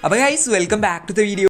അപ്പോൾ guys welcome back to the video.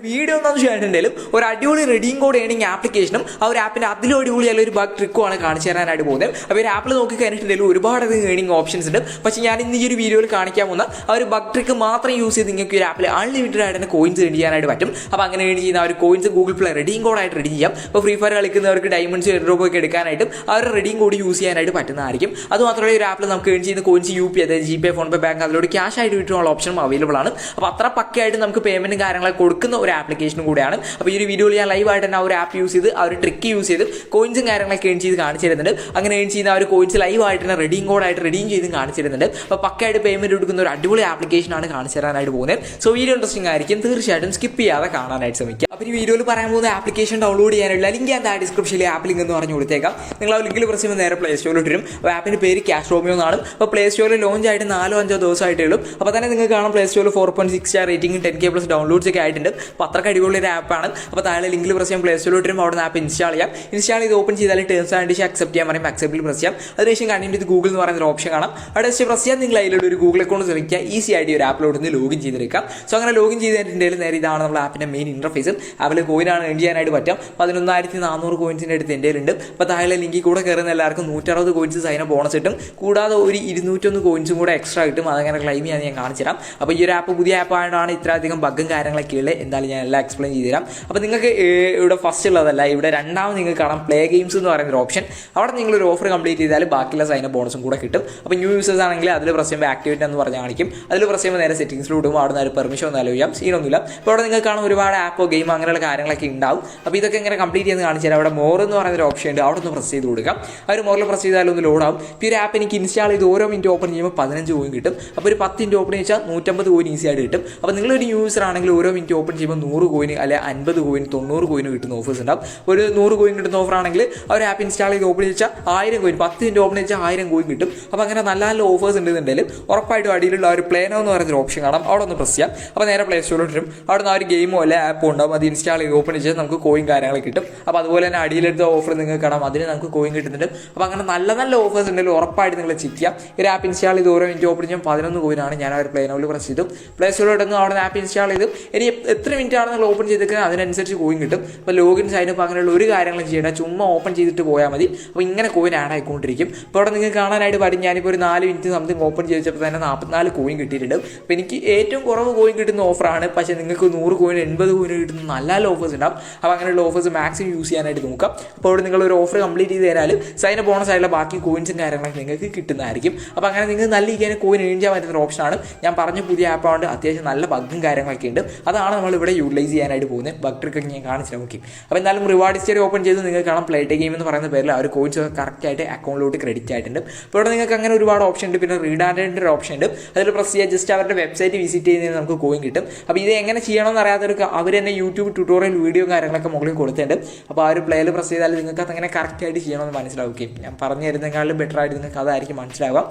Video എന്താണെന്ന് വെച്ചിട്ടുണ്ടെങ്കിലും ഒരു അടിപൊളി റെഡീം കോഡ് ഏണിംഗ് ആപ്ലിക്കേഷനും ആ ഒരു ആപ്പിൻ്റെ അതിലും അടിപൊളിയായ ഒരു ബഗ് ട്രിക്കുമാണ് കാണിച്ചു തരാനായിട്ട് പോകുന്നത്. അപ്പോൾ ഒരു ആപ്പിൽ നോക്കി കഴിഞ്ഞിട്ടുണ്ടെങ്കിലും ഒരുപാട് ഏണിംഗ് ഓപ്ഷൻസ് ഉണ്ട്. പക്ഷേ ഞാൻ ഇന്ന് ഈ ഒരു വീഡിയോയിൽ കാണിക്കാൻ പോകുന്ന ആ ഒരു ബഗ് ട്രിക്ക് മാത്രം യൂസ് ചെയ്ത് നിങ്ങൾക്ക് ഒരു ആപ്പിൽ അൺലിമിറ്റഡ് ആയിട്ട് തന്നെ കോയിൻസ് ഏൺ ചെയ്യാനായിട്ട് പറ്റും. അപ്പോൾ അങ്ങനെ ഏൺ ചെയ്യുന്ന ആ ഒരു കോയിൻസ് ഗൂഗിൾ പ്ലേ റെഡീം കോഡായിട്ട് റെഡി ചെയ്യാം. അപ്പോൾ ഫ്രീ ഫയർ കളിക്കുന്നവർക്ക് ഡയമണ്ട്സ് എയർഡ്രോപ്പൊക്കെ എടുക്കാനായിട്ടും ആ ഒരു റെഡീം കോഡ് യൂസ് ചെയ്യാനായിട്ട് പറ്റുന്നതായിരിക്കും. അതുമാത്രമല്ല ഒരു ആപ്പിൽ നമുക്ക് ഏൺ ചെയ്യുന്ന കോയിൻസ് UP അതായത് GPay, ഫോൺപേ, ബാങ്ക് അതിലൂടെ ക്യാഷ് ആയിട്ട് കിട്ടുന്ന ഓപ്ഷനും അവൈലബിൾ ആണ്. അപ്പോൾ അത്ര പക്കയായിട്ട് നമുക്ക് പേയ്മെൻറ്റും കാര്യങ്ങളൊക്കെ കൊടുക്കുന്ന ഒരു ആപ്ലിക്കേഷനും കൂടെയാണ്. അപ്പോൾ ഈ ഒരു വീഡിയോയിൽ ഞാൻ ലൈവായിട്ട് തന്നെ ആ ഒരു ആപ്പ് യൂസ് ചെയ്ത് ആ ഒരു ട്രിക്ക് യൂസ് ചെയ്ത് കോയിൻസും കാര്യങ്ങളൊക്കെ ഏൺ ചെയ്ത് കാണിച്ചു തരുന്നുണ്ട്. അങ്ങനെ ഏൺ ചെയ്യുന്ന ആ ഒരു കോയിൻസ് ലൈവായിട്ട് തന്നെ റെഡീം കോഡായിട്ട് റെഡീം ചെയ്ത് കാണിച്ചു തരുന്നുണ്ട്. അപ്പോൾ പക്കയായിട്ട് പേയ്മെൻറ്റ് കൊടുക്കുന്ന ഒരു അടിപൊളി ആപ്ലിക്കേഷനാണ് കാണിച്ചു തരാനായിട്ട് പോകുന്നത്. സോ വീഡിയോ ഇൻട്രസ്റ്റിംഗ് ആയിരിക്കും, തീർച്ചയായിട്ടും സ്കിപ്പ് ചെയ്യാതെ കാണാനായിട്ട് ശ്രമിക്കുക. അപ്പോൾ ഈ വീഡിയോയിൽ പറയാൻ പോകുന്ന ആപ്ലിക്കേഷൻ ഡൗൺലോഡ് ചെയ്യാനുള്ള ലിങ്ക് ഞാൻ ഡിസ്ക്രിപ്ഷനിൽ ആപ്പ് ലിങ്ക് എന്ന് പറഞ്ഞു കൊടുത്തേക്കാം. നിങ്ങൾ ആ ലിങ്കിൽ പ്രസ് ചെയ്യുമ്പോൾ നേരെ പ്ലേ സ്റ്റോറിലോട്ട് വരും. അപ്പോൾ ആപ്പിൻ്റെ പേര് ക്യാഷ് റോമിയോ എന്നാണ്. അപ്പോൾ പ്ലേ സ്റ്റോറിൽ ലോഞ്ച് ആയിട്ട് 4-5 ദിവസമായിട്ടേ ഉള്ളൂ. അപ്പോൾ തന്നെ നിങ്ങൾക്ക് കാണാം പ്ലേ സ്റ്റോറിൽ 4.6 സ്റ്റാർ റേറ്റിംഗ് 10K+ ഡൗൺലോഡ്സ് ഒക്കെ ആയിട്ടുണ്ട്. അപ്പോൾ അത്രയ്ക്ക് അടിപൊളി ഒരു ആപ്പാണ്. അപ്പോൾ താഴെ ലിങ്കിൽ പ്രസ് ചെയ്യാൻ പ്ലേ സ്റ്റോറിലോട്ട് വരും. അവിടെ നിന്ന് ആപ്പ് ഇൻസ്റ്റാൾ ചെയ്യാം. ഇൻസ്റ്റാൾ ചെയ്ത് ഓപ്പൺ ചെയ്താൽ ടേംസ് ആൻഡ് കണ്ടീഷൻ അക്സെപ്റ്റ് ചെയ്യാൻ പറയും. അക്സെപ്റ്റിൽ പ്രസ് ചെയ്യാം. അതിനുശേഷം കണ്ടിന്യൂ വിത്ത് ഗൂഗിൾ എന്ന് പറയുന്ന ഒരു ഓപ്ഷൻ കാണാം. അവിടെ പ്രസ് ചെയ്യാൻ നിങ്ങൾ അതിലുള്ള ഒരു ഗൂഗിൾ അക്കൗണ്ട് ശ്രമിക്കുക. ഈസി ആയിട്ട് ഒരു ആപ്പിലോട്ട് നിന്ന് ലോഗിൻ ചെയ്തെടുക്കാം. സോ അങ്ങനെ ലോഗിൻ ചെയ്തിട്ടുണ്ടെങ്കിൽ നേരെ ഇതാണ് നമ്മുടെ ആപ്പിൻ്റെ മെയിൻ ഇൻ്റർഫേസും. ആപ്പിൽ കോയിനാണ് ഏൺ ചെയ്യാനായിട്ട് പറ്റും. 11,400 കോയിൻസിൻ്റെ അടുത്ത് എൻ്റെ ഉണ്ട്. അപ്പോൾ താഴെ ലിങ്കിൽ കൂടെ കയറുന്ന എല്ലാവർക്കും 160 കോയിൻസ് സൈന ബോണസ് കിട്ടും. കൂടാതെ ഒരു 201 കോയിൻസും കൂടെ എക്സ്ട്രാ കിട്ടും. അതങ്ങനെ ക്ലെയിം ചെയ്യാൻ ഞാൻ കാണിച്ചു തരാം. അപ്പോൾ ഈ ഒരു ആപ്പ് പുതിയ ആപ്പായതുകൊണ്ടാണ് ഇത്രയധികം ബഗ്ഗും കാര്യങ്ങളൊക്കെ ഉള്ളത്. എന്തായാലും ഞാൻ എല്ലാം എക്സ്പ്ലെയിൻ ചെയ്തു തരാം. അപ്പോൾ നിങ്ങൾക്ക് ഇവിടെ ഫസ്റ്റ് ഉള്ളതല്ല, ഇവിടെ രണ്ടാമത് നിങ്ങൾക്ക് കാണാം പ്ലേ ഗെയിംസ് എന്ന് പറയുന്ന ഒരു ഓപ്ഷൻ. അവിടെ നിങ്ങളൊരു ഓഫർ കംപ്ലീറ്റ് ചെയ്താൽ ബാക്കിയുള്ള സൈന ബോണസും കൂടെ കിട്ടും. അപ്പോൾ ന്യൂ യൂസേഴ്സ് ആണെങ്കിൽ അതിൽ പ്രസ് ചെയ്യുമ്പോൾ ആക്ടിവേറ്റ് എന്ന് പറഞ്ഞ് കാണിക്കും. അതിൽ പ്രസ് ചെയ്യുമ്പോൾ നേരെ സെറ്റിംഗ്സിലോട്ടും അവിടെ നിന്ന് പെർമിഷൻ ഒന്നും ആലോചിക്കാം, സീനൊന്നുമില്ല. അപ്പോൾ അവിടെ നിങ്ങൾക്ക് കാണാൻ ഒരുപാട് ആപ്പോ ഗെയിം അങ്ങനെയുള്ള കാര്യങ്ങളൊക്കെ ഉണ്ടാവും. അപ്പോൾ ഇതൊക്കെ ഇങ്ങനെ കംപ്ലീറ്റ് ചെയ്ത് കാണിച്ചു തരാം. അവിടെ മോർ എന്ന് പറയുന്ന ഒരു ഓപ്ഷൻ ഉണ്ട്. അവിടെ ഒന്ന് പ്രസ് ചെയ്ത് കൊടുക്കാം. ആ ഒരു മോറിൽ പ്രസ് ചെയ്താലും ഒന്ന് ലോഡ് ആവും. ഇപ്പോൾ ഒരു ആപ്പ് എനിക്ക് ഇൻസ്റ്റാൾ ചെയ്ത് ഓരോ മിനിറ്റ് ഓപ്പൺ ചെയ്യുമ്പോൾ 15 കോയിൻ കിട്ടും. അപ്പോൾ ഒരു 10 മിനിറ്റ് ഓപ്പൺ ചെയ്താൽ 150 കോയിൻ ഈസി ആയിട്ട് കിട്ടും. അപ്പോൾ നിങ്ങളൊരു യൂസർ ആണെങ്കിൽ ഓരോ മിനിറ്റ് ഓപ്പൺ ചെയ്യുമ്പോൾ 100 കോയിൻ അല്ലെങ്കിൽ 50 കോയിൻ 90 കോയിൻ കിട്ടുന്ന ഓഫേഴ്സ് ഉണ്ടാവും. ഒരു 100 കോയിൻ കിട്ടുന്ന ഓഫർ ആണെങ്കിൽ ആ ഒരു ആപ്പ് ഇൻസ്റ്റാൾ ചെയ്ത് ഓപ്പൺ ചെയ്താൽ 1000 കോയിൻ 10 മിനിറ്റ് ഓപ്പൺ ചെയ്താൽ 1000 കോയിൻ കിട്ടും. അപ്പോൾ അങ്ങനെ നല്ല നല്ല ഓഫേഴ്സ് ഉണ്ടെന്നുണ്ടെങ്കിൽ ഉറപ്പായിട്ടും അടിയിലുള്ള ഒരു പ്ലേനോ എന്ന് പറയുന്ന ഓപ്ഷൻ കാണാം. അവിടെ ഒന്ന് പ്രസ് ചെയ്യാം. അപ്പോൾ നേരെ പ്ലേ സ്റ്റോറിലോട്ട് വരും. അവിടെ നിന്ന് ആ ഒരു ഗെയിമോ അല്ലെ ആപ്പോ ഉണ്ടാവും. അത് ഇൻസ്റ്റാൾ ചെയ്ത് ഓപ്പൺ ചെയ്താൽ നമുക്ക് കോയിൻ കാര്യങ്ങൾ കിട്ടും. അപ്പോൾ അതുപോലെ തന്നെ അടിയിലെടുത്ത ഓഫർ നിങ്ങൾക്ക് കാണാം, അതിന് നമുക്ക് കോയിൻ കിട്ടുന്നുണ്ട്. അപ്പോൾ അങ്ങനെ നല്ല നല്ല ഓഫേഴ്സ് ഉണ്ടെങ്കിൽ ഉറപ്പായിട്ട് നിങ്ങൾ ചെക്ക് ചെയ്യാം. ഒരു ആപ്പ് ഇൻസ്റ്റാൾ ചെയ്ത് ഓരോ മിനിറ്റ് ഓപ്പൺ ചെയ്യാൻ 11 കോയിനാണ്. ഞാൻ ആ ഒരു പ്ലേനോയിൽ പ്രസ് ചെയ്തു. പ്ലേ സ്റ്റോറിലോട്ട് നിന്ന് അവിടെ ആപ്പ് ഇൻസ്റ്റാൾ ചെയ്തു. ഇനി എത്ര മിനിറ്റ് ആണ് നിങ്ങൾ ഓപ്പൺ ചെയ്തിരിക്കുന്നത് അതിനനുസരിച്ച് കോയിൻ കിട്ടും. അപ്പോൾ ലോഗിൻ സൈനപ്പ് അങ്ങനെയുള്ള ഒരു കാര്യങ്ങളും ചെയ്യേണ്ട, ചുമ്മാ ഓപ്പൺ ചെയ്തിട്ട് പോയാൽ മതി. അപ്പോൾ ഇങ്ങനെ കോയിൻ ആഡ് ആയിക്കൊണ്ടിരിക്കും. അപ്പോൾ അവിടെ നിങ്ങൾക്ക് കാണാനായിട്ട് പറ്റും. ഞാനിപ്പോൾ ഒരു 4 മിനിറ്റ് സംതിങ് ഓപ്പൺ ചെയ്തപ്പോൾ തന്നെ 44 കോയിൻ കിട്ടിയിട്ടുണ്ട്. അപ്പോൾ എനിക്ക് ഏറ്റവും കുറവ് കോയിൻ കിട്ടുന്ന ഓഫറാണ്. പക്ഷേ നിങ്ങൾക്ക് 100 കോയിൻ 80 കോയിൻ കിട്ടുന്ന നല്ല നല്ല ഓഫേഴ്സ് ഉണ്ടാവും. അപ്പോൾ അങ്ങനെയുള്ള ഓഫേഴ്സ് മാക്സിമം യൂസ് ചെയ്യാനായിട്ട് നോക്കാം. അപ്പോൾ അവിടെ നിങ്ങളൊരു ഓഫർ കംപ്ലീറ്റ് ചെയ്ത് തരാൽ സൈന ബോണസ് ആയിട്ടുള്ള ബാക്കി കോയിൻസും കാര്യങ്ങളൊക്കെ നിങ്ങൾക്ക് കിട്ടുന്നതായിരിക്കും. അപ്പോൾ അങ്ങനെ നിങ്ങൾ നല്ല രീതിയിൽ കോയിൻ ഏൺ ചെയ്യാൻ പറ്റുന്ന ഓപ്ഷനാണ്. ഞാൻ പറഞ്ഞ പുതിയ ആപ്പാണ്. അത്യാവശ്യം നല്ല ബഗ്ഗും കാര്യങ്ങളൊക്കെ ഉണ്ട്. അതാണ് നമ്മളിവിടെ യൂട്ടിലൈസ് ചെയ്യാനായിട്ട് പോകുന്നത്. ബഗ് ട്രിക്കൊക്കെ ഞാൻ കാണിച്ചു നോക്കി. അപ്പോൾ എന്തായാലും റിവാർഡ് സ്റ്റേറ്റ് ഓപ്പൺ ചെയ്ത് നിങ്ങൾക്ക് കാണാം പ്ലേ ഗെയിം എന്ന് പറയുന്ന പേരിൽ ആ ഒരു കോയിൻസ് കറക്റ്റായിട്ട് അക്കൗണ്ടിലോട്ട് ക്രെഡിറ്റ് ആയിട്ടുണ്ട്. അപ്പോൾ ഇവിടെ നിങ്ങൾക്ക് അങ്ങനെ ഒരുപാട് ഓപ്ഷൻ ഉണ്ട്. പിന്നെ റീഡാൻഡിൻ്റെ ഒരു ഓപ്ഷൻ ഉണ്ട്. അതിൽ പ്രസ് ചെയ്യുക, ജസ്റ്റ് അവരുടെ വെബ്സൈറ്റ് വിസിറ്റ് ചെയ്യുന്നതിന് നമുക്ക് കോയിൻ കിട്ടും. അപ്പോൾ ഇത് എങ്ങനെ ചെയ്യണമെന്ന് അറിയാത്തവർക്ക് അവർ തന്നെ യൂട്യൂബ് ട്യൂട്ടോറിയൽ വീഡിയോ കാര്യങ്ങളൊക്കെ മുകളിൽ കൊടുത്തിട്ടുണ്ട്. അപ്പോൾ ആ ഒരു പ്ലേയിൽ പ്രസ് ചെയ്താൽ നിങ്ങൾക്ക് അതങ്ങനെ കറക്റ്റായിട്ട് ചെയ്യണമെന്ന് മനസ്സിലാവുകയും ഞാൻ പറഞ്ഞു തരുന്നതിനേക്കാളും ബെറ്റർ ആയിട്ട് നിങ്ങൾക്ക് അതായിരിക്കും മനസ്സിലാവാം.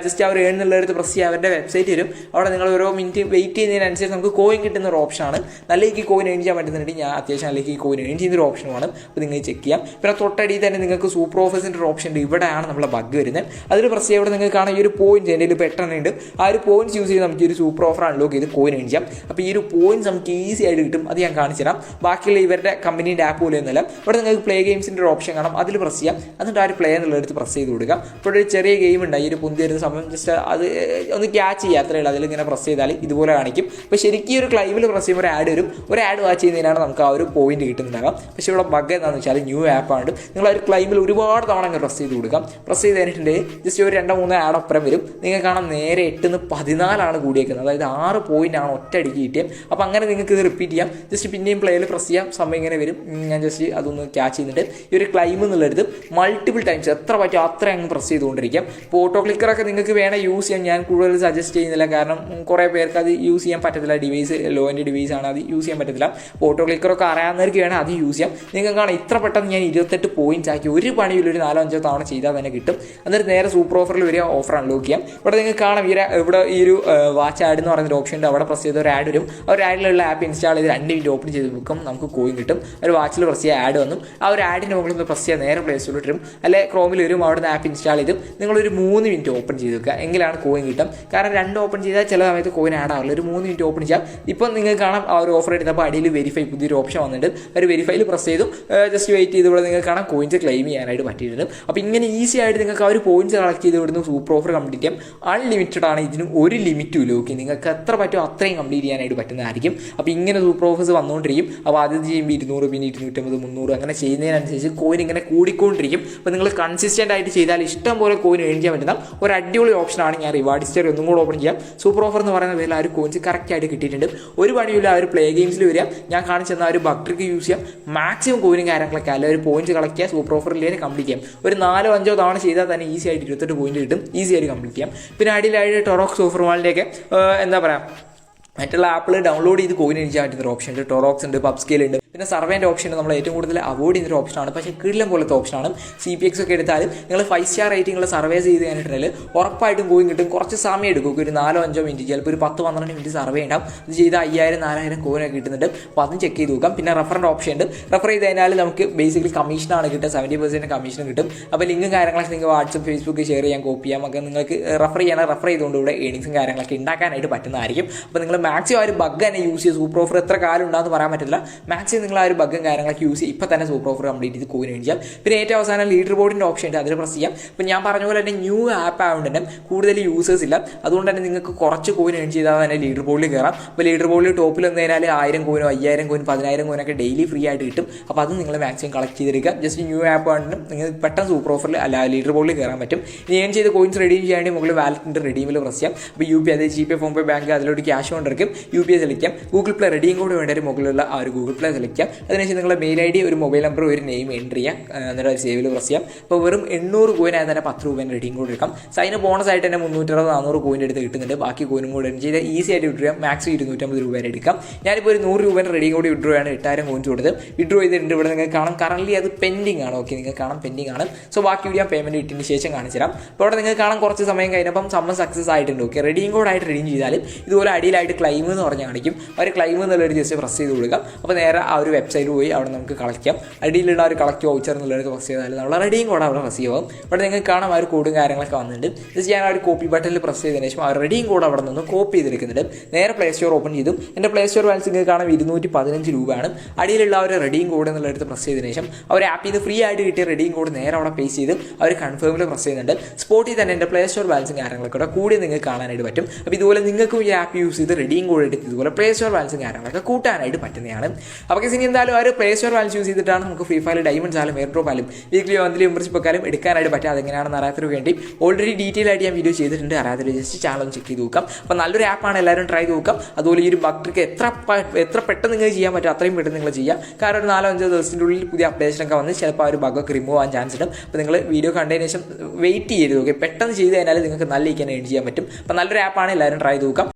ജസ്റ്റ് അവർ എന്നുള്ളടുത്ത് പ്രസ് ചെയ്യുക, അവരുടെ വെബ്സൈറ്റ് വരും. അവിടെ നിങ്ങൾ ഓരോ മിനിറ്റ് വെയിറ്റ് ചെയ്യുന്നതിനനുസരിച്ച് നമുക്ക് കോയിൻ കിട്ടുന്ന ഒരു ഓപ്ഷനാണ്. നല്ല രീതിക്ക് കോയിൻ ഏൺ ചെയ്യാൻ പറ്റുന്നുണ്ടെങ്കിൽ ഞാൻ അത്യാവശ്യം നല്ല രീതിക്ക് കോയിൻ ഏൺ ചെയ്യുന്ന ഒരു ഓപ്ഷനുമാണ്. അപ്പോൾ നിങ്ങൾ ചെക്ക് ചെയ്യാം. പിന്നെ തൊട്ടടിയിൽ തന്നെ നിങ്ങൾക്ക് സൂപ്പർ ഓഫേഴ്സിൻ്റെ ഒരു ഓപ്ഷൻ ഉണ്ട്. ഇവിടെയാണ് നമ്മളെ ബഗ് വരുന്നത്. അതിൽ പ്രസ് ചെയ്യുക. ഇവിടെ നിങ്ങൾക്ക് കാണാൻ ഈ ഒരു പോയിന്റ് എൻ്റെ കയ്യിൽ പെട്ടെന്ന് ഉണ്ട്. ആ ഒരു പോയിന്റ്സ് യൂസ് ചെയ്ത് നമുക്ക് ഈ ഒരു സൂപ്പർ ഓഫർ അൺലോക്ക് ചെയ്ത് കോയിൻ ഏൺ ചെയ്യാം. അപ്പോൾ ഈ ഒരു പോയിന്റ്സ് നമുക്ക് ഈസി ആയിട്ട് കിട്ടും. അത് ഞാൻ കാണിച്ചു തരാം. ബാക്കിയുള്ള ഇവരുടെ കമ്പനീൻ്റെ ആപ്പ് പോലെ ഒന്നുമല്ല. ഇവിടെ നിങ്ങൾക്ക് പ്ലേ ഗെയിംസിൻ്റെ ഒരു ഓപ്ഷൻ കാണാം. അതിൽ പ്രസ് ചെയ്യാം. എന്നിട്ട് ആ ഒരു പ്ലേ എന്നുള്ളടുത്ത് പ്രസ് ചെയ്ത് കൊടുക്കാം. ഇപ്പോൾ ഒരു ചെറിയ ഗെയിം ഉണ്ട്. ഈ ഒരു പൊന്തി വരുന്ന സമയം ജസ്റ്റ് അത് ഒന്ന് ക്യാച്ച് ചെയ്യുക, അത്രയേ ഉള്ളൂ. അതിലിങ്ങനെ പ്രസ് ചെയ്താൽ ഇതുപോലെ കാണിക്കും. അപ്പോൾ ശരിക്കും ഒരു ക്ലൈമിൽ പ്രസ് ചെയ്യുമ്പോൾ ഒരു ആഡ് വരും. ഒരു ആഡ് വാച്ച് ചെയ്യുന്നതിനാണ് നമുക്ക് ആ ഒരു പോയിന്റ് കിട്ടുന്നുണ്ടാകാം. പക്ഷേ ഇവിടെ ബഗ് എന്താണെന്ന് വെച്ചാൽ ന്യൂ ആപ്പാണ്. നിങ്ങൾ ആ ഒരു ക്ലൈമിൽ ഒരുപാട് തവണ അങ്ങ് പ്രസ് ചെയ്ത് കൊടുക്കാം. പ്രസ് ചെയ്ത് കഴിഞ്ഞിട്ടുണ്ടെങ്കിൽ ജസ്റ്റ് ഒരു 2-3 ആഡ് അപ്പുറം വരും. നിങ്ങൾ കാണാം നേരെ 8-ന്ന് 14 കൂടിയേക്കുന്നത്. അതായത് 6 പോയിന്റാണ് ഒറ്റ അടിക്ക് കിട്ടിയത്. അപ്പോൾ അങ്ങനെ നിങ്ങൾക്ക് ഇത് റിപ്പീറ്റ് ചെയ്യാം. ജസ്റ്റ് പിന്നെയും പ്ലേയിൽ പ്രസ് ചെയ്യാം. സമയം ഇങ്ങനെ വരും. ഞാൻ ജസ്റ്റ് അതൊന്ന് ക്യാച്ച് ചെയ്യുന്നുണ്ട്. ഈ ഒരു ക്ലൈം എന്നുള്ളടുത്ത് മൾട്ടിപ്പിൾ ടൈംസ് എത്ര പറ്റും അത്ര അങ്ങ് പ്രസ് ചെയ്തുകൊണ്ടിരിക്കാം. ഇപ്പോൾ ഓട്ടോ ക്ലിക്കറൊക്കെ നിങ്ങൾക്ക് വേണേൽ യൂസ് ചെയ്യാൻ ഞാൻ കൂടുതൽ സജസ്റ്റ് ചെയ്യുന്നില്ല. കാരണം കുറേ പേർക്ക് അത് യൂസ് ചെയ്യാൻ പറ്റത്തില്ല. ഡിവൈസ് ലോ എൻ്റെ ഡിവൈസ് ആണ്, അത് യൂസ് ചെയ്യാൻ പറ്റത്തില്ല. പറ്റത്തില്ല. ഓട്ടോ ക്ലിക്കറൊക്കെ അറിയാവുന്നവർക്ക് വേണം അത് യൂസ് ചെയ്യാം. നിങ്ങൾക്ക് കാണാം ഇത്ര പെട്ടെന്ന് ഞാൻ 28 പോയിന്റ്സ് ആക്കി ഒരു പണിയിൽ ഒരു 4-5 തവണ ചെയ്താൽ തന്നെ കിട്ടും. എന്നിട്ട് നേരെ സൂപ്പർ ഓഫറിൽ വരിക, ഓഫർ അൺലോക്ക് ചെയ്യാം. ഇവിടെ നിങ്ങൾക്ക് കാണാം ഇവിടെ ഈ ഒരു വാച്ച് ആഡ് എന്ന് പറയുന്ന ഓപ്ഷൻ ഉണ്ട്. അവിടെ പ്രസ് ചെയ്ത് ഒരു ആഡ് വരും. ആ ഒരു ആഡിലുള്ള ആപ്പ് ഇൻസ്റ്റാൾ ചെയ്ത് 2 മിനിറ്റ് ഓപ്പൺ ചെയ്ത് വെക്കും, നമുക്ക് കോയിൻ കിട്ടും. ഒരു വാച്ചിൽ പ്രസ് ചെയ്യുക, ആഡ് വന്നു. ആ ഒരു ആഡിൻ്റെ മുകളിൽ നിന്ന് പ്രസ് ചെയ്യുക, നേരെ പ്ലേ സ്റ്റോറിൽ വരും, അല്ലെ ക്രോമിൽ വരും. അവിടെ നിന്ന് ആപ്പ് ഇൻസ്റ്റാൾ ചെയ്തും നിങ്ങളൊരു 3 മിനിറ്റ് ഓപ്പൺ ചെയ്ത് വെക്കുക, എങ്കിലാണ് കോയിൻ കിട്ടും. കാരണം 2 ഓപ്പൺ ചെയ്താൽ ചില സമയത്ത് കോയിൻ ആഡ് ആവില്ല. ഒരു 3 മിനിറ്റ് ഓപ്പൺ ചെയ്യാം. ഇപ്പം നിങ്ങൾക്ക് കാണാം ആ ഒരു ഓഫർ എടുത്തപ്പോൾ അടിയിൽ വെരിഫൈ പുതിയൊരു ഓപ്ഷൻ വന്നിട്ടുണ്ട്. ഒരു വെരിഫൈയിൽ പ്രസ് ചെയ്തും ജസ്റ്റ് വെയിറ്റ് ചെയ്ത് ഇവിടെ നിങ്ങൾക്ക് കാണാം കോയിൻസ് ക്ലെയിം ചെയ്യാനായിട്ട് പറ്റിയിട്ടുണ്ട്. അപ്പോൾ ഇങ്ങനെ ഈസി ആയിട്ട് നിങ്ങൾക്ക് ആ ഒരു പോയിന്റ്സ് കളക്ട് ചെയ്ത് ഇവിടുന്ന് സൂപ്പർ ഓഫർ കംപ്ലീറ്റ് ചെയ്യാം. അൺലിമിറ്റഡ് ആണ്, ഇതിനും ഒരു ലിമിറ്റും ഇല്ല. ഓക്കെ, നിങ്ങൾക്ക് എത്ര പറ്റുമോ അത്രയും കംപ്ലീറ്റ് ചെയ്യാനായിട്ട് പറ്റുന്നതായിരിക്കും. അപ്പോൾ ഇങ്ങനെ സൂപ്പർ ഓഫേഴ്സ് വന്നുകൊണ്ടിരിക്കും. അപ്പോൾ ആദ്യം ചെയ്യുമ്പോൾ 200, പിന്നെ 250, 300 അങ്ങനെ ചെയ്യുന്നതിനനുസരിച്ച് കോയിൻ ഇങ്ങനെ കൂടിക്കൊണ്ടിരിക്കും. അപ്പോൾ നിങ്ങൾ കൺസിസ്റ്റൻ്റ് ആയിട്ട് ചെയ്താൽ ഇഷ്ടം പോലെ കോയിൻ ഏൺ ചെയ്യാൻ പറ്റുന്ന ഒരു അടിപൊളി ഓപ്ഷനാണ്. ഞാൻ റിവാർഡ് ഹിസ്റ്ററി ഒന്നും കൂടെ ഓപ്പൺ ചെയ്യാം. സൂപ്പർ ഓഫർ എന്ന് പറയുന്ന പേരിൽ ആ ഒരു കോയിൻസ് കറക്റ്റായിട്ട് കിട്ടിയിട്ടുണ്ട്. ഒരു പണിയില്ല, ആ ഒരു പ്ലേ ഗെയിംസിൽ വരിക, ഞാൻ കാണിച്ചെന്ന ആ ഒരു ബഗ് ട്രിക്ക് യൂസ് ചെയ്യാം, മാക്സിമം കോയിനും കാര്യങ്ങളൊക്കെ അല്ല ഒരു പോയിന്റ് കളക്ട് ചെയ്യുക, സൂപ്പർ ഓഫറിലേക്ക് കംപ്ലീറ്റ് ചെയ്യാം. ഒരു 4-5 തവണ ചെയ്താൽ തന്നെ ഈസി ആയിട്ട് 28 പോയിന്റ് കിട്ടും, ഈസി ആയിട്ട് കംപ്ലീറ്റ് ചെയ്യാം. പിന്നെ അടിയിലായിട്ട് ടൊറോക്സ് ഓഫർ വാളിൻ്റെയൊക്കെ എന്താ പറയുക മറ്റുള്ള ആപ്പിൾ ഡൗൺലോഡ് ചെയ്ത് കോയിൻ ഏൺ ചെയ്യാൻ പറ്റുന്ന ഒരു ഓപ്ഷൻ ഉണ്ട്. ടൊറോക്സ് ഉണ്ട്, പബ്സ്കെയിൽ ഉണ്ട്. പിന്നെ സർവേൻ്റെ ഓപ്ഷൻ നമ്മൾ ഏറ്റവും കൂടുതൽ അവോയ്ഡ് ചെയ്യുന്നൊരു ഓപ്ഷനാണ്, പക്ഷേ കിടിലം പോലത്തെ ഓപ്ഷനാണ്. CPX ഒക്കെ എടുത്താലും നിങ്ങൾ 5 സ്റ്റാർ റേറ്റിംഗുള്ള സർവേസ് ചെയ്ത് കഴിഞ്ഞിട്ടുണ്ടെങ്കിൽ ഉറപ്പായിട്ടും കോയിൻ കിട്ടും. കുറച്ച് സമയം എടുക്കും, ഒരു 4-5 മിനിറ്റ്, ചിലപ്പോൾ ഒരു 10-12 മിനിറ്റ് സർവേ ഉണ്ടാവും. ഇത് ചെയ്ത് 5000-4000 കോയിനൊക്കെ കിട്ടുന്നുണ്ട്. അപ്പോൾ അതും ചെക്ക് ചെയ്ത് നോക്കാം. പിന്നെ റെഫറിൻ്റെ ഓപ്ഷൻ ഉണ്ട്. റെഫർ ചെയ്ത് കഴിഞ്ഞാൽ നമുക്ക് ബേസിക്കലി കമ്മീഷനാണ് കിട്ടുക, 70% കമ്മീഷൻ കിട്ടും. അപ്പോൾ ലിങ്കും കാര്യങ്ങളൊക്കെ നിങ്ങൾ വാട്സപ്പ്, ഫേസ്ബുക്ക് ഷെയർ ചെയ്യാൻ, കോപ്പി ചെയ്യാം. ഒക്കെ നിങ്ങൾക്ക് റെഫർ ചെയ്തുകൊണ്ട് ഇവിടെ ഏണിങ്സും കാര്യങ്ങളൊക്കെ ഉണ്ടാക്കാനായിട്ട് പറ്റുന്നതായിരിക്കും. അപ്പോൾ നിങ്ങൾ മാക്സിമം ആ ഒരു ബഗ് തന്നെ യൂസ് ചെയ്ത് സൂപ്പർ ഓഫർ എത്ര കാലം ഉണ്ടാകുമെന്ന് പറയാൻ പറ്റില്ല. മാക്സിമം നിങ്ങൾ ആ ഒരു ബഗ്ഗും കാര്യങ്ങളൊക്കെ യൂസ് ചെയ്യും, ഇപ്പോൾ തന്നെ സൂപ്പർ ഓഫർ കംപ്ലീറ്റ് ചെയ്ത് കോയിൻ ഏൺ ചെയ്യാം. പിന്നെ ഏറ്റവും അവസാനം ലീഡർ ബോർഡിൻ്റെ ഓപ്ഷൻ ഉണ്ട്, അതിൽ പ്രസ് ചെയ്യാം. ഇപ്പോൾ ഞാൻ പറഞ്ഞ പോലെ തന്നെ ന്യൂ ആപ്പ് ആയതുകൊണ്ട് തന്നെ കൂടുതൽ യൂസേഴ്സ് ഇല്ല. അതുകൊണ്ട് തന്നെ നിങ്ങൾക്ക് കുറച്ച് കോയിൻ ഏൺ ചെയ്താൽ തന്നെ ലീഡർ ബോർഡിൽ കയറാം. അപ്പോൾ ലീഡർ ബോർഡിൽ ടോപ്പിൽ വന്നു കഴിഞ്ഞാൽ 1000 കോയിനോ 5000 കോയിൻ 10000 കോയിനൊക്കെ ഡെയിലി ഫ്രീ ആയിട്ട് കിട്ടും. അപ്പോൾ അത് നിങ്ങൾ മാക്സിമം കളക്ട് ചെയ്തെടുക്കുക. ജസ്റ്റ് ന്യൂ ആപ്പ് ആണെങ്കിലും നിങ്ങൾ പെട്ടെന്ന് സൂപ്പർ ഓഫറിൽ അല്ല ലീഡർ ബോർഡിൽ കയറാൻ പറ്റും. ഇനി ഏൺ ചെയ്ത് കോയിൻസ് റെഡീം ചെയ്യാൻ വേണ്ടി മുകളിൽ വാലറ്റിൻ്റെ റെഡീമിൽ പ്രസ് ചെയ്യാം. അപ്പോൾ UPI, അതായത് GPay, ഫോൺപേ, ബാങ്ക്, അതിലോട്ട് ക്യാഷ് കൊണ്ടിരിക്കും. UPI സെലക്ട് ചെയ്യാം. ഗൂഗിൾ പ്ലേ റെഡീം കോഡ് വേണ്ട ഒരു മുകളിലുള്ള ആ ഒരു ഗൂഗിൾ പ്ലേ സെലക്ട് ചെയ്യാം. അതിനുശേഷം നിങ്ങളുടെ മെയിൽ ID, ഒരു മൊബൈൽ നമ്പർ, ഒരു നെയിം എൻ്റർ ചെയ്യാം. എന്നിട്ട് സേവിൽ പ്രസ് ചെയ്യാം. അപ്പോൾ വെറും 800 കോയിൻ ആയത് തന്നെ 10 രൂപേൻ്റെ റെഡീം കോഡ് എടുക്കാം. സൈന് ബോണസ് ആയിട്ട് തന്നെ 360-400 കോയിൻ എടുത്ത് കിട്ടുന്നുണ്ട്. ബാക്കി കോയിനും കൂടെ എൻ ചെയ്ത് ഈസി ആയിട്ട് വിഡ്രോ ചെയ്യാം. മാക്സിമം 250 രൂപ വരെ എടുക്കാം. ഞാനിപ്പോൾ ഒരു 100 രൂപേൻ്റെ റെഡീം കോഡ് വിഡ്രോ ആണ് 8000 കോയിൻസ് കൊടുത്ത് വിഡ്രോ ചെയ്തിട്ടുണ്ട്. ഇവിടെ നിങ്ങൾക്ക് കാണാം കറൻറ്റ്ലി അത് പെൻഡിങ് ആണ്. ഓക്കെ, നിങ്ങൾക്ക് കാണാം പെൻഡിങ് ആണ്. സോ ബാക്കി വീഡിയോ പേയ്മെൻറ്റ് കിട്ടിയതിന് ശേഷം കാണിച്ചു തരാം. അപ്പോൾ ഇവിടെ നിങ്ങൾക്ക് കാണാം കുറച്ച് സമയം കഴിഞ്ഞപ്പം സംഭവം സക്സസ് ആയിട്ടുണ്ട്. ഓക്കെ, റെഡീം കോഡായിട്ട് റെഡീം ചെയ്താലും ഇതുപോലെ അടിയിലായിട്ട് ക്ലൈം എന്ന് പറഞ്ഞ് കാണിക്കും. അവർ ക്ലൈം എന്നുള്ളൊരു ജസ്റ്റ് പ്രസ് ചെയ്ത് കൊടുക്കാം. അപ്പോൾ നേരെ ആ ഒരു വെബ്സൈറ്റ് പോയി അവിടെ നമുക്ക് കളക്ട് ചെയ്യാം. അടിയിലുള്ള ഒരു കളക്ട് വൗച്ചർ എന്നുള്ളത് പ്രസ് ചെയ്താൽ നമ്മൾ റെഡീം കോഡ് അവിടെ പ്രസ് ചെയ്യുക. ഇവിടെ നിങ്ങൾക്ക് കാണാം ആ ഒരു കോഡും കാര്യങ്ങളൊക്കെ വന്നിട്ടുണ്ട്. ജസ്റ്റ് ഞാൻ ആ ഒരു കോപ്പി ബട്ടണിൽ പ്രസ് ചെയ്തതിന് ശേഷം ആ റെഡീം കോഡ് അവിടെ നിന്ന് കോപ്പി ചെയ്തെടുക്കുന്നുണ്ട്. നേരെ പ്ലേ സ്റ്റോർ ഓപ്പൺ ചെയ്തു. എൻ്റെ പ്ലേ സ്റ്റോർ ബാലൻസ് നിങ്ങൾക്ക് കാണാം 215 രൂപയാണ്. അടിയിലുള്ള ആ ഒരു റെഡീം കോഡ് എന്നുള്ളത് പ്രസ് ചെയ്തതിന് ശേഷം അവർ ആപ്പിൽ നിന്ന് ഫ്രീ ആയിട്ട് കിട്ടിയ റെഡീം കോഡ് നേരെ അവിടെ പേസ്റ്റ് ചെയ്ത് അവർ കൺഫേമിൽ പ്രസ് ചെയ്യുന്നുണ്ട്. സ്പോട്ടിൽ തന്നെ എൻ്റെ പ്ലേ സ്റ്റോർ ബാലൻസും കാര്യങ്ങളൊക്കെ കൂടെ കൂടി നിങ്ങൾക്ക് കാണാനായിട്ട് പറ്റും. അപ്പോൾ ഇതുപോലെ നിങ്ങൾക്കും ഈ ആപ്പ് യൂസ് ചെയ്ത് റെഡീം കോഡ് എടുത്ത് ഇതുപോലെ പ്ലേ സ്റ്റോർ ബാലൻസും കാര്യങ്ങളൊക്കെ കൂട്ടാനായിട്ട് പറ്റുന്നതാണ്. അപ്പോൾ ഇനി എന്തായാലും ആ ഒരു പ്ലേ സ്റ്റോർ ബാലൻസ് യൂസ് ചെയ്തിട്ടാണ് നമുക്ക് ഫ്രീ ഫയർ ഡയമണ്ട്സ് ആയാലും എയർ ഡ്രോപ്പ് ആയാലും വീക്ക്ലി മന്ത്ലി മെമ്പർഷിപ്പ് ഒക്കെ എടുക്കാനായിട്ട് പറ്റും. അതെങ്ങനെയാണെന്ന് അറിയാത്തവർക്ക് വേണ്ടി ഓൾറെഡി ഡീറ്റെയിൽ ആയിട്ട് ഞാൻ വീഡിയോ ചെയ്തിട്ടുണ്ട്. അറിയാത്തവർ ജസ്റ്റ് ചാനൽ ചെക്ക് ചെയ്ത് നോക്കാം. അപ്പോൾ നല്ലൊരു ആപ്പാണ്, എല്ലാവരും ട്രൈ ചെയ്ത് നോക്കാം. അതുപോലെ ഈ ഒരു ബഗ് ട്രിക്ക് എത്ര പെട്ടെന്ന് നിങ്ങൾ ചെയ്യാൻ പറ്റും അത്രയും പെട്ടെന്ന് നിങ്ങൾ ചെയ്യാം. കാരണം ഒരു 4-5 ദിവസത്തിൻ്റെ ഉള്ളിൽ പുതിയ അപ്ഡേഷനൊക്കെ വന്ന് ചിലപ്പോൾ ആ ഒരു ബഗ്ഗൊക്കെ റിമൂവ് ആവാൻ ചാൻസ് ഉണ്ട്. അപ്പോൾ നിങ്ങൾ വീഡിയോ കണ്ടതിന് ശേഷം വെയിറ്റ് ചെയ്ത് നോക്കുക. പെട്ടെന്ന് ചെയ്ത് കഴിഞ്ഞാൽ നിങ്ങൾക്ക് നല്ല ഏൺ ചെയ്യാൻ പറ്റും. അപ്പോൾ നല്ലൊരു ആപ്പാണ്, എല്ലാവരും ട്രൈ ചെയ്ത് നോക്കാം.